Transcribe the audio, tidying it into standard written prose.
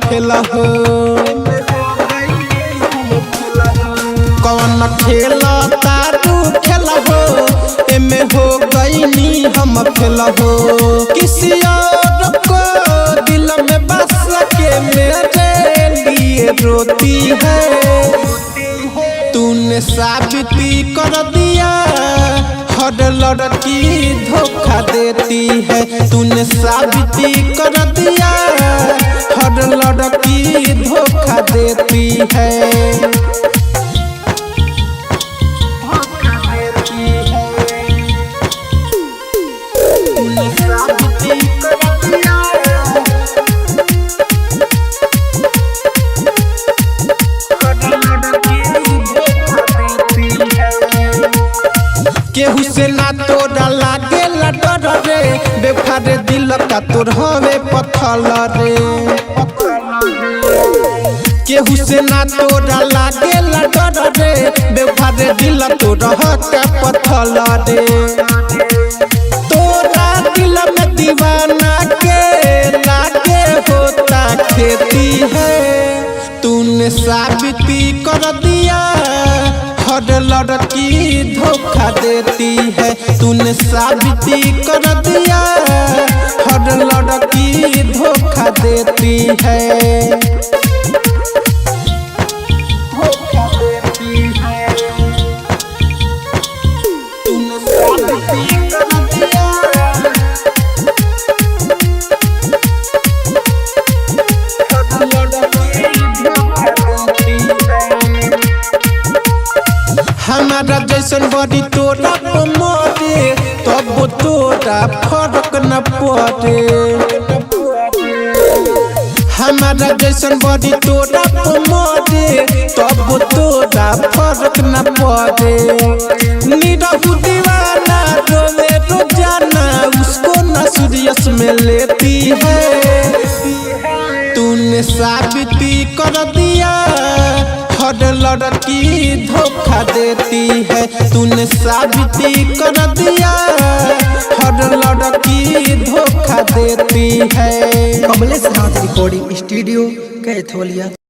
Fail हो। कौन खेल तारू खेल हो एमे हो गईनी हम फेल हो। किसी और को दिल में बस के मेरे लिए रोती है। तूने साबिती कर दिया हर लड़की धोखा देती है। तूने साबिती कर दिया हर लड़की धोखा देती है। केहू से ना तोरा लागे डर रे बेफारे दिल का तोर हवे पत्थर रे। केहू से ना तोरा लागे डर रे बेफारे दिल तोर के पत्थर रे। तोरा दिल में दीवाना के लागे होता खेती है। तूने साबिती कर दिया हर लड़की धोखा देती है। तूने साबिती कर दिया हर लड़की धोखा देती है। धोखा देती है। तूने साबिती कर दिया हर लड़की धोखा देती है। हमारा जैसन बड़ी तोरा को मोरे तब तोरा फर्क न पड़े। हमारा जैसन बड़ी तोरा को मोरे तब तोरा फर्क न पड़े। निरहु दीवाना रोवे रोजाना उसको न सीरियस में लेती है। तूने साबिती कर दिया हर लड़की धोखा देती है। तूने साबिती कर दिया हर लड़की धोखा देती है। कमलेश नाथ रिकॉर्डिंग स्टूडियो कैथोलिया।